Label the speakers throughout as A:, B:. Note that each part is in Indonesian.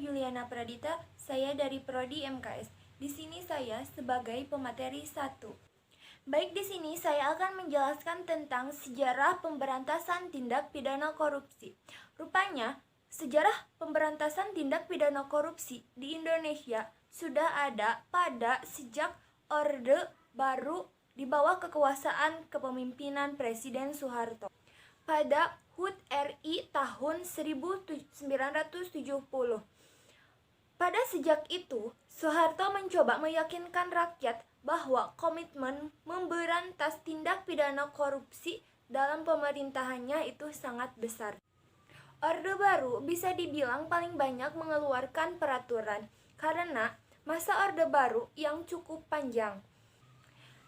A: Yuliana Pradita, saya dari Prodi MKS. Di sini saya sebagai pemateri 1. Baik, di sini saya akan menjelaskan tentang sejarah pemberantasan tindak pidana korupsi. Rupanya, sejarah pemberantasan tindak pidana korupsi di Indonesia sudah ada pada sejak Orde Baru di bawah kekuasaan kepemimpinan Presiden Soeharto. Pada HUT RI tahun 1970. Pada sejak itu, Soeharto mencoba meyakinkan rakyat bahwa komitmen memberantas tindak pidana korupsi dalam pemerintahannya itu sangat besar. Orde Baru bisa dibilang paling banyak mengeluarkan peraturan karena masa Orde Baru yang cukup panjang.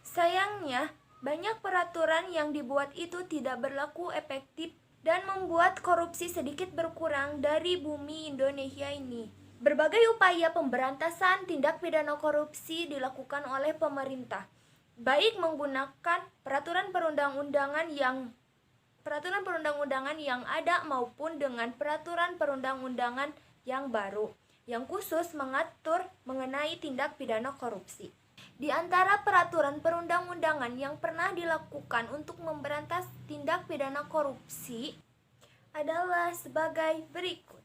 A: Sayangnya, banyak peraturan yang dibuat itu tidak berlaku efektif dan membuat korupsi sedikit berkurang dari bumi Indonesia ini. Berbagai upaya pemberantasan tindak pidana korupsi dilakukan oleh pemerintah, baik menggunakan peraturan perundang-undangan yang ada maupun dengan peraturan perundang-undangan yang baru, yang khusus mengatur mengenai tindak pidana korupsi. Di antara peraturan perundang-undangan yang pernah dilakukan untuk memberantas tindak pidana korupsi adalah sebagai berikut.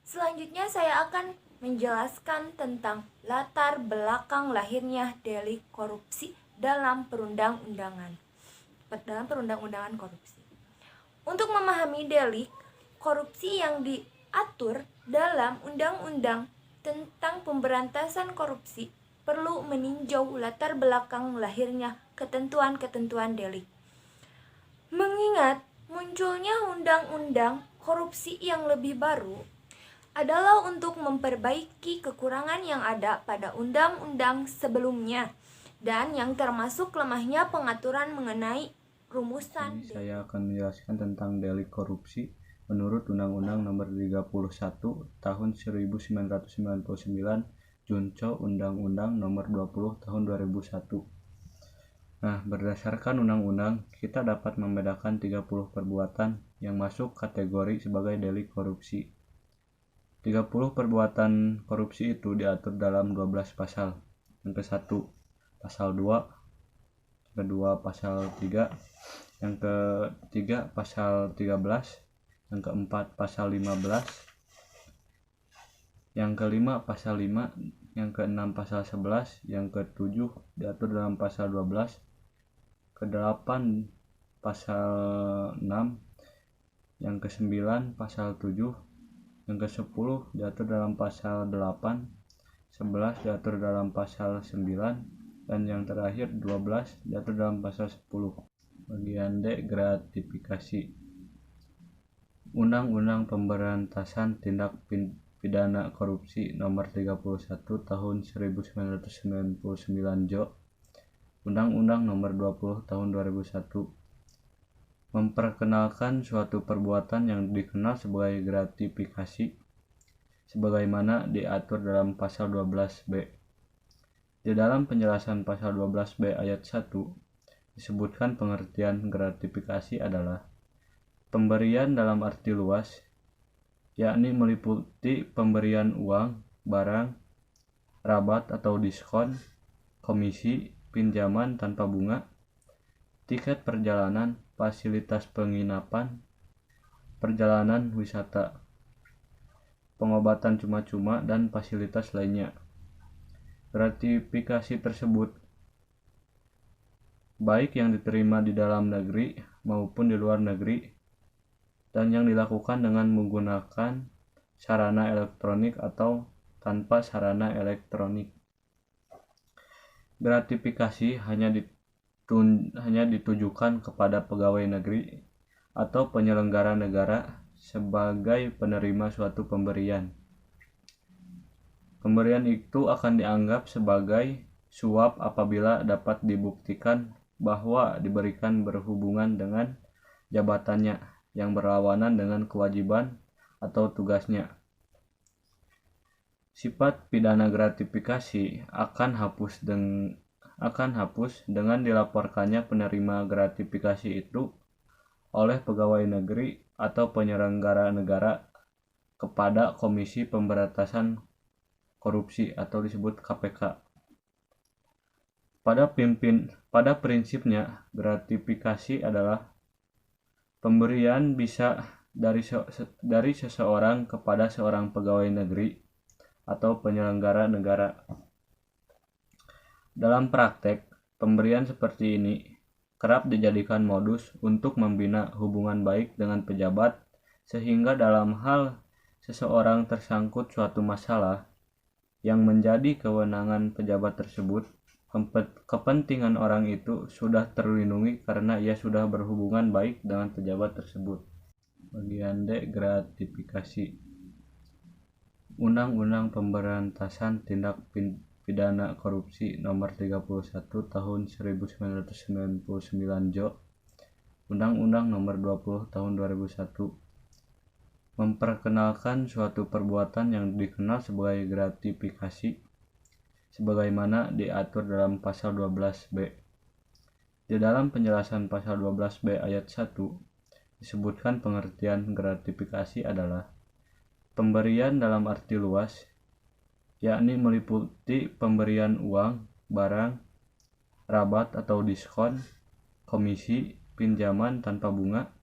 A: Selanjutnya saya akan menjelaskan tentang latar belakang lahirnya delik korupsi dalam perundang-undangan korupsi. Untuk memahami delik korupsi yang diatur dalam Undang-Undang tentang Pemberantasan Korupsi, perlu meninjau latar belakang lahirnya ketentuan-ketentuan delik. Mengingat munculnya undang-undang korupsi yang lebih baru adalah untuk memperbaiki kekurangan yang ada pada undang-undang sebelumnya dan yang termasuk lemahnya pengaturan mengenai rumusan.
B: Ini saya akan menjelaskan tentang delik korupsi menurut Undang-Undang Nomor 31 Tahun 1999 Junco Undang-Undang Nomor 20 Tahun 2001. Nah, berdasarkan undang-undang, kita dapat membedakan 30 perbuatan yang masuk kategori sebagai delik korupsi. 30 perbuatan korupsi itu diatur dalam 12 pasal. Yang ke-1 pasal 2, yang kedua pasal 3, yang ketiga pasal 13, yang keempat pasal 15, yang kelima pasal 5, yang keenam pasal 11, yang ketujuh diatur dalam pasal 12, ke-8 pasal 6, yang ke-9 pasal 7, yang ke-10 diatur dalam pasal 8, 11 diatur dalam pasal 9, dan yang terakhir 12 diatur dalam pasal 10. Bagian D, gratifikasi. Undang-Undang Pemberantasan Tindak Pidana Korupsi Nomor 31 Tahun 1999 JO, Undang-Undang Nomor 20 Tahun 2001 memperkenalkan suatu perbuatan yang dikenal sebagai gratifikasi sebagaimana diatur dalam pasal 12B. Di dalam penjelasan pasal 12B ayat 1 disebutkan pengertian gratifikasi adalah pemberian dalam arti luas, yakni meliputi pemberian uang, barang, rabat atau diskon, komisi, pinjaman tanpa bunga, tiket perjalanan, fasilitas penginapan, perjalanan wisata, pengobatan cuma-cuma, dan fasilitas lainnya. Gratifikasi tersebut baik yang diterima di dalam negeri maupun di luar negeri dan yang dilakukan dengan menggunakan sarana elektronik atau tanpa sarana elektronik. Gratifikasi hanya ditujukan kepada pegawai negeri atau penyelenggara negara sebagai penerima suatu pemberian. Pemberian itu akan dianggap sebagai suap apabila dapat dibuktikan bahwa diberikan berhubungan dengan jabatannya yang berlawanan dengan kewajiban atau tugasnya. Sifat pidana gratifikasi akan hapus dengan dilaporkannya penerima gratifikasi itu oleh pegawai negeri atau penyelenggara negara kepada Komisi Pemberantasan Korupsi atau disebut KPK. Pada prinsipnya, gratifikasi adalah pemberian bisa dari seseorang kepada seorang pegawai negeri atau penyelenggara negara. Dalam praktek, pemberian seperti ini kerap dijadikan modus untuk membina hubungan baik dengan pejabat, sehingga dalam hal seseorang tersangkut suatu masalah yang menjadi kewenangan pejabat tersebut, kepentingan orang itu sudah terlindungi karena ia sudah berhubungan baik dengan pejabat tersebut. Bagian D. Gratifikasi. Undang-Undang Pemberantasan Tindak Pidana Korupsi Nomor 31 Tahun 1999 JO, Undang-Undang Nomor 20 Tahun 2001 memperkenalkan suatu perbuatan yang dikenal sebagai gratifikasi sebagaimana diatur dalam pasal 12B. Di dalam penjelasan pasal 12B ayat 1 disebutkan pengertian gratifikasi adalah pemberian dalam arti luas, yakni meliputi pemberian uang, barang, rabat atau diskon, komisi, pinjaman tanpa bunga,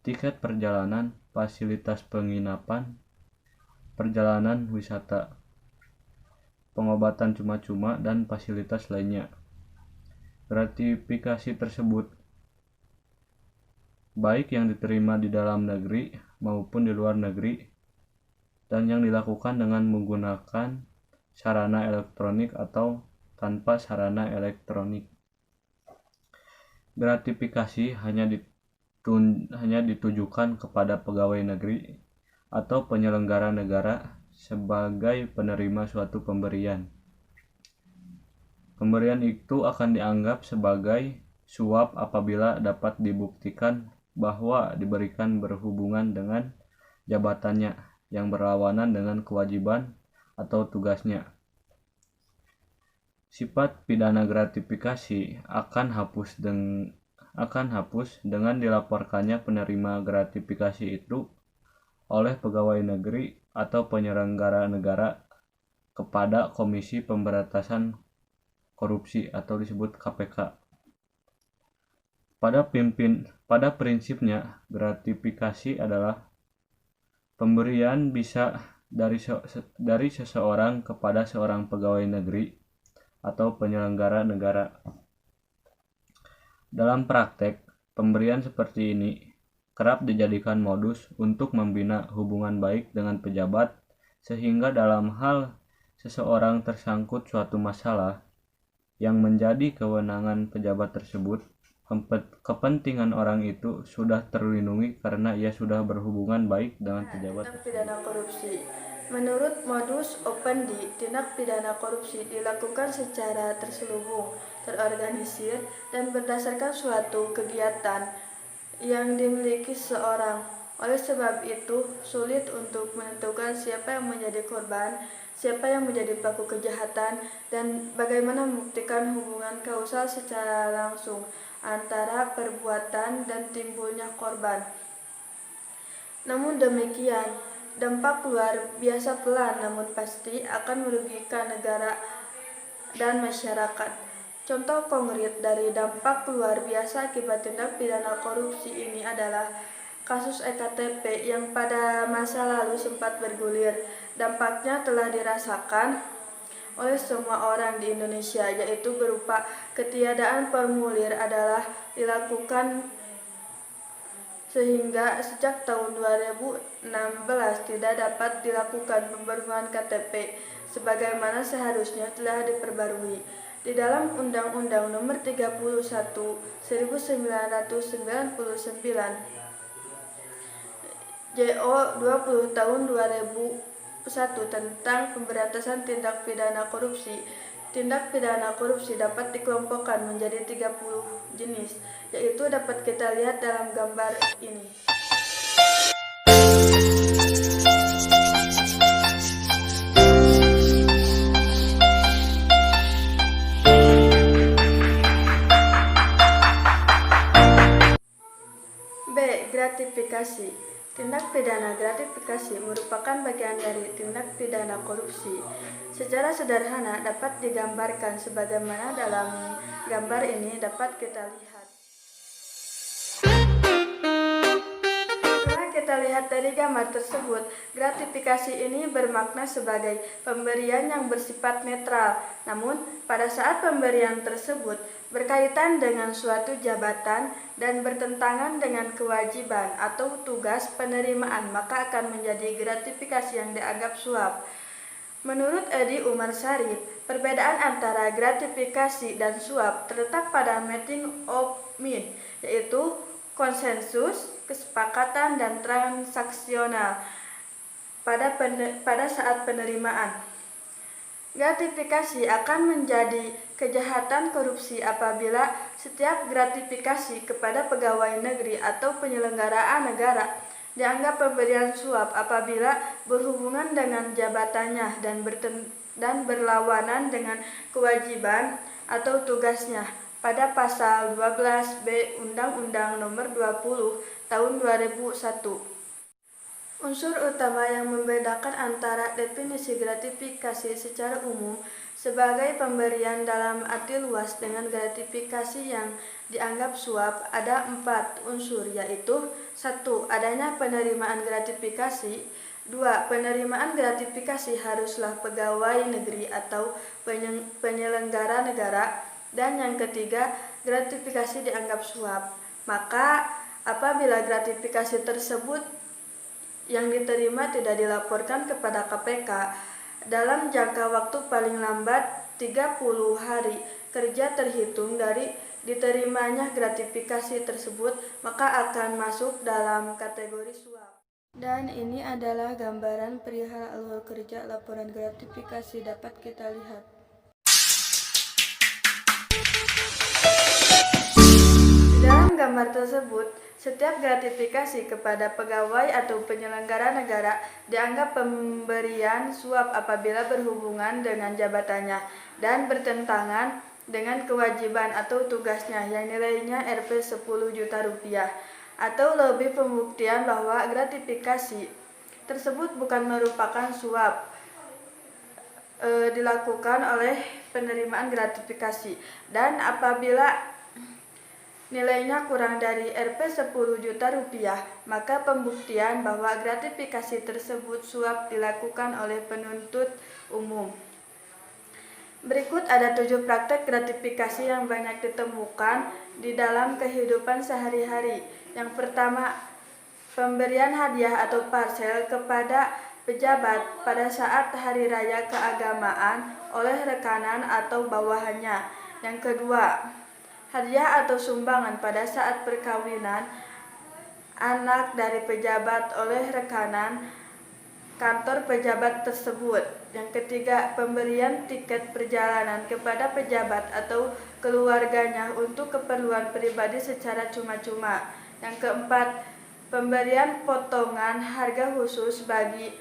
B: tiket perjalanan, fasilitas penginapan, perjalanan wisata, pengobatan cuma-cuma, dan fasilitas lainnya. Gratifikasi tersebut baik yang diterima di dalam negeri maupun di luar negeri dan yang dilakukan dengan menggunakan sarana elektronik atau tanpa sarana elektronik. Gratifikasi hanya ditujukan kepada pegawai negeri atau penyelenggara negara sebagai penerima suatu pemberian. Pemberian itu akan dianggap sebagai suap apabila dapat dibuktikan bahwa diberikan berhubungan dengan jabatannya yang berlawanan dengan kewajiban atau tugasnya. Sifat pidana gratifikasi akan hapus dengan dilaporkannya penerima gratifikasi itu oleh pegawai negeri atau penyelenggara negara kepada Komisi Pemberantasan Korupsi atau disebut KPK. Pada prinsipnya, gratifikasi adalah pemberian bisa dari seseorang kepada seorang pegawai negeri atau penyelenggara negara. Dalam praktek, pemberian seperti ini kerap dijadikan modus untuk membina hubungan baik dengan pejabat, sehingga dalam hal seseorang tersangkut suatu masalah yang menjadi kewenangan pejabat tersebut, kepentingan orang itu sudah terlindungi karena ia sudah berhubungan baik dengan pejabat.
A: Tindak pidana korupsi. Menurut modus operandi, tindak pidana korupsi dilakukan secara terselubung, terorganisir, dan berdasarkan suatu kegiatan yang dimiliki seorang. Oleh sebab itu, sulit untuk menentukan siapa yang menjadi korban, siapa yang menjadi pelaku kejahatan, dan bagaimana membuktikan hubungan kausal secara langsung antara perbuatan dan timbulnya korban. Namun demikian, dampak luar biasa pelan namun pasti akan merugikan negara dan masyarakat. Contoh konkret dari dampak luar biasa akibat tindak pidana korupsi ini adalah kasus EKTP yang pada masa lalu sempat bergulir. Dampaknya telah dirasakan oleh semua orang di Indonesia, yaitu berupa ketiadaan formulir adalah dilakukan sehingga sejak tahun 2016 tidak dapat dilakukan pembaruan KTP sebagaimana seharusnya telah diperbarui. Di dalam Undang-Undang Nomor 31 1999 JO 20 Tahun 2001 tentang pemberantasan tindak pidana korupsi
C: Tindak pidana korupsi dapat dikelompokkan menjadi 30 jenis, yaitu dapat kita lihat dalam gambar ini. B. Gratifikasi. Tindak pidana gratifikasi merupakan bagian dari tindak pidana korupsi. Secara sederhana dapat digambarkan sebagaimana dalam gambar ini dapat kita lihat. Setelah kita lihat dari gambar tersebut, gratifikasi ini bermakna sebagai pemberian yang bersifat netral. Namun, pada saat pemberian tersebut berkaitan dengan suatu jabatan dan bertentangan dengan kewajiban atau tugas penerimaan, maka akan menjadi gratifikasi yang dianggap suap. Menurut Edi Umar Syarif, perbedaan antara gratifikasi dan suap terletak pada meeting of mind, yaitu konsensus, kesepakatan, dan transaksional pada saat penerimaan. Gratifikasi akan menjadi kejahatan korupsi apabila setiap gratifikasi kepada pegawai negeri atau penyelenggaraan negara dianggap pemberian suap apabila berhubungan dengan jabatannya dan berlawanan dengan kewajiban atau tugasnya pada pasal 12B Undang-Undang Nomor 20 Tahun 2001. Unsur utama yang membedakan antara definisi gratifikasi secara umum sebagai pemberian dalam arti luas dengan gratifikasi yang dianggap suap ada 4 unsur, yaitu 1. Adanya penerimaan gratifikasi. 2. Penerimaan gratifikasi haruslah pegawai negeri atau penyelenggara negara. Dan yang ketiga, gratifikasi dianggap suap. Maka apabila gratifikasi tersebut yang diterima tidak dilaporkan kepada KPK dalam jangka waktu paling lambat 30 hari kerja terhitung dari diterimanya gratifikasi tersebut, maka akan masuk dalam kategori suap. Dan ini adalah gambaran perihal alur kerja laporan gratifikasi dapat kita lihat. Di dalam gambar tersebut, setiap gratifikasi kepada pegawai atau penyelenggara negara dianggap pemberian suap apabila berhubungan dengan jabatannya dan bertentangan dengan kewajiban atau tugasnya yang nilainya Rp 10 juta rupiah atau lebih. Pembuktian bahwa gratifikasi tersebut bukan merupakan suap dilakukan oleh penerimaan gratifikasi, dan apabila nilainya kurang dari Rp 10 juta rupiah, maka pembuktian bahwa gratifikasi tersebut suap dilakukan oleh penuntut umum. Berikut ada 7 praktek gratifikasi yang banyak ditemukan di dalam kehidupan sehari-hari. Yang pertama, pemberian hadiah atau parsel kepada pejabat pada saat hari raya keagamaan oleh rekanan atau bawahannya. Yang kedua, hadiah atau sumbangan pada saat perkawinan anak dari pejabat oleh rekanan kantor pejabat tersebut. Yang ketiga, pemberian tiket perjalanan kepada pejabat atau keluarganya untuk keperluan pribadi secara cuma-cuma. Yang keempat, pemberian potongan harga khusus bagi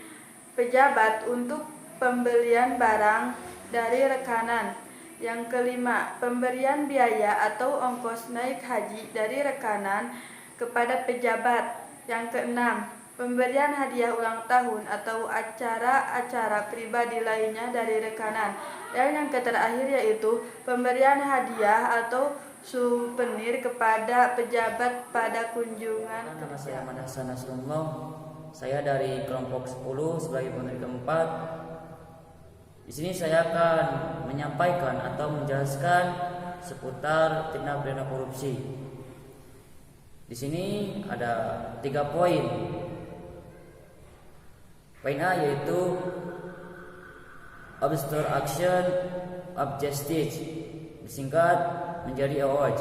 C: pejabat untuk pembelian barang dari rekanan. Yang kelima, pemberian biaya atau ongkos naik haji dari rekanan kepada pejabat. Yang keenam, pemberian hadiah ulang tahun atau acara-acara pribadi lainnya dari rekanan. Dan yang terakhir yaitu pemberian hadiah atau souvenir kepada pejabat pada kunjungan.
D: Nama saya Ahmad Hasan Nasrullah. Saya dari kelompok 10 sebagai penerima keempat. Di sini saya akan menyampaikan atau menjelaskan seputar tindak pidana korupsi. Di sini ada 3 poin. Poin A yaitu obstruction of justice, disingkat menjadi OJ,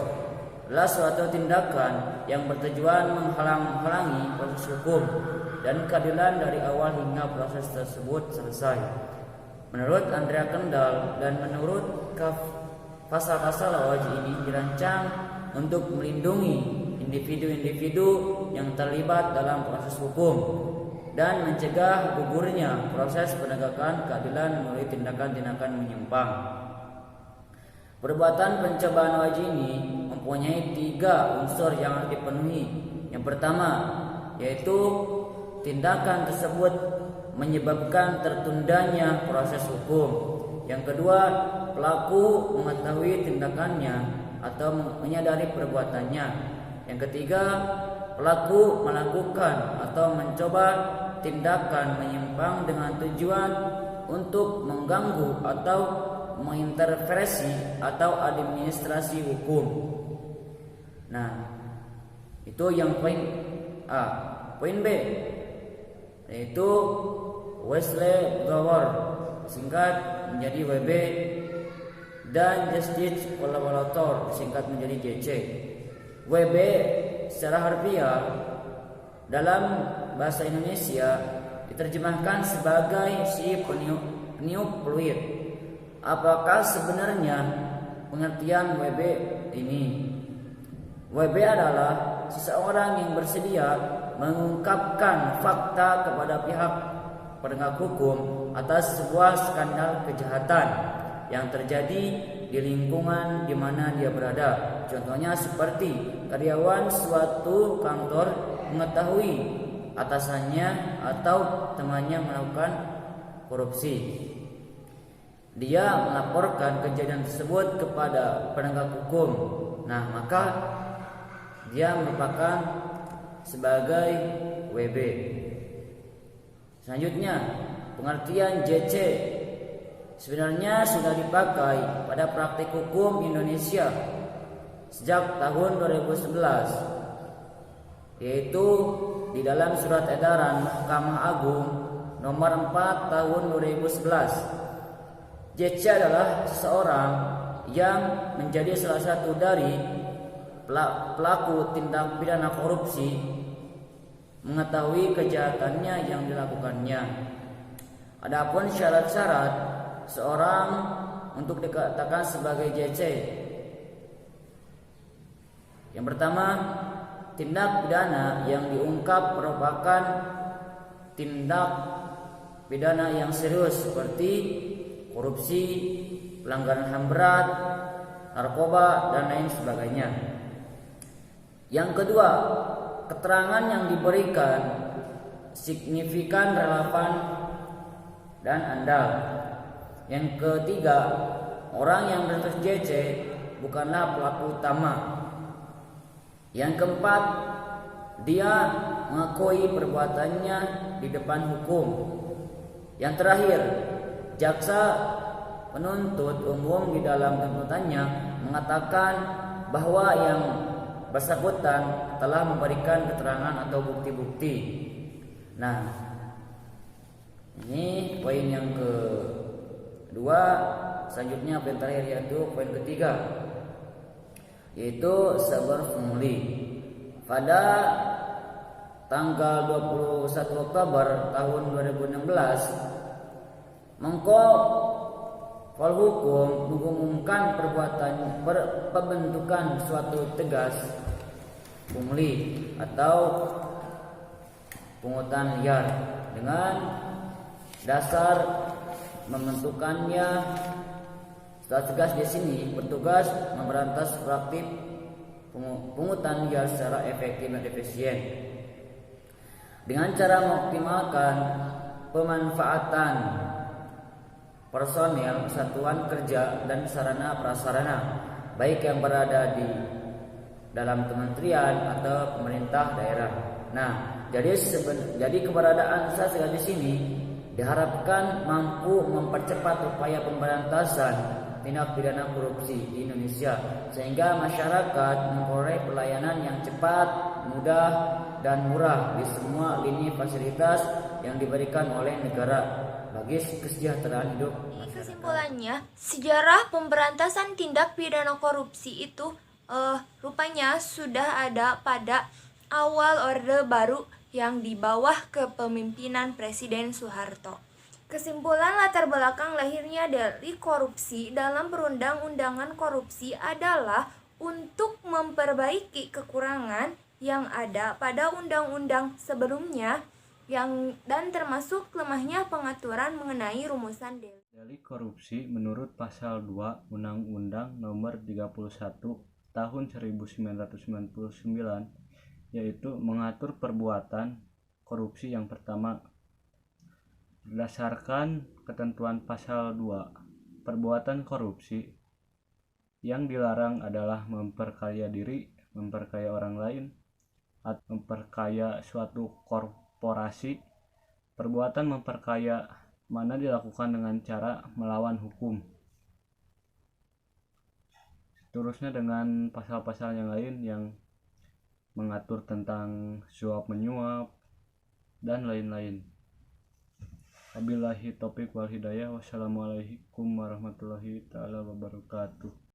D: adalah suatu tindakan yang bertujuan menghalang-halangi proses hukum dan keadilan dari awal hingga proses tersebut selesai. Menurut Andrea Kendall dan menurut pasal-pasal OAJ ini dirancang untuk melindungi individu-individu yang terlibat dalam proses hukum dan mencegah gugurnya proses penegakan keadilan melalui tindakan-tindakan menyimpang. Perbuatan pencobaan OAJ ini mempunyai 3 unsur yang harus dipenuhi. Yang pertama, yaitu tindakan tersebut menyebabkan tertundanya proses hukum. Yang kedua, pelaku mengetahui tindakannya atau menyadari perbuatannya. Yang ketiga, pelaku melakukan atau mencoba tindakan menyimpang dengan tujuan untuk mengganggu atau mengintervensi atau administrasi hukum. Nah, itu yang poin A. Poin B yaitu whistleblower, singkat menjadi WB, dan justice collaborator, singkat menjadi JC. WB secara harfiah dalam bahasa Indonesia diterjemahkan sebagai si peniup fluid. Apakah sebenarnya pengertian WB ini? WB adalah seseorang yang bersedia mengungkapkan fakta kepada pihak penegak hukum atas sebuah skandal kejahatan yang terjadi di lingkungan di mana dia berada. Contohnya seperti karyawan suatu kantor mengetahui atasannya atau temannya melakukan korupsi. Dia melaporkan kejadian tersebut kepada penegak hukum. Nah, maka dia merupakan sebagai WB. Selanjutnya, pengertian JC sebenarnya sudah dipakai pada praktik hukum Indonesia sejak tahun 2011, yaitu di dalam surat edaran Mahkamah Agung nomor 4 tahun 2011. JC adalah seseorang yang menjadi salah satu dari pelaku tindak pidana korupsi mengetahui kejahatannya yang dilakukannya. Adapun syarat-syarat seorang untuk dikatakan sebagai JC. Yang pertama, tindak pidana yang diungkap merupakan tindak pidana yang serius seperti korupsi, pelanggaran HAM berat, narkoba, dan lain sebagainya. Yang kedua, keterangan yang diberikan signifikan, relevan, dan andal. Yang ketiga, orang yang berstatus JC bukanlah pelaku utama. Yang keempat, dia mengakui perbuatannya di depan hukum. Yang terakhir, jaksa penuntut umum di dalam tuntutannya mengatakan bahwa yang bersangkutan telah memberikan keterangan atau bukti-bukti. Nah, ini poin yang kedua. Selanjutnya poin terakhir yaitu poin ketiga, yaitu sabar fungli. Pada tanggal 21 Oktober tahun 2016, Menko Polhukum mengumumkan pembentukan suatu tegas pungli atau pungutan liar dengan dasar membentukannya. Setelah tegas di sini bertugas memberantas praktik pungutan liar secara efektif dan efisien dengan cara mengoptimalkan pemanfaatan personel, satuan kerja, dan sarana prasarana baik yang berada di dalam kementerian atau pemerintah daerah. Nah, jadi keberadaan saya di sini diharapkan mampu mempercepat upaya pemberantasan tindak pidana korupsi di Indonesia sehingga masyarakat memperoleh pelayanan yang cepat, mudah, dan murah di semua lini fasilitas yang diberikan oleh negara bagi kesejahteraan hidup masyarakat.
A: Kesimpulannya, sejarah pemberantasan tindak pidana korupsi itu rupanya sudah ada pada awal Orde Baru yang di bawah kepemimpinan Presiden Soeharto. Kesimpulan latar belakang lahirnya delik korupsi dalam perundang-undangan korupsi adalah untuk memperbaiki kekurangan yang ada pada undang-undang sebelumnya dan termasuk lemahnya pengaturan mengenai rumusan delik.
B: Delik korupsi menurut pasal 2 Undang-Undang Nomor 31 Tahun 1999 yaitu mengatur perbuatan korupsi yang pertama. Berdasarkan ketentuan pasal 2, perbuatan korupsi yang dilarang adalah memperkaya diri, memperkaya orang lain, atau memperkaya suatu korporasi. Perbuatan memperkaya mana dilakukan dengan cara melawan hukum. Seterusnya dengan pasal-pasal yang lain yang mengatur tentang suap menyuap dan lain-lain. Wabillahi taufiq wal hidayah. Wassalamualaikum warahmatullahi taala wabarakatuh.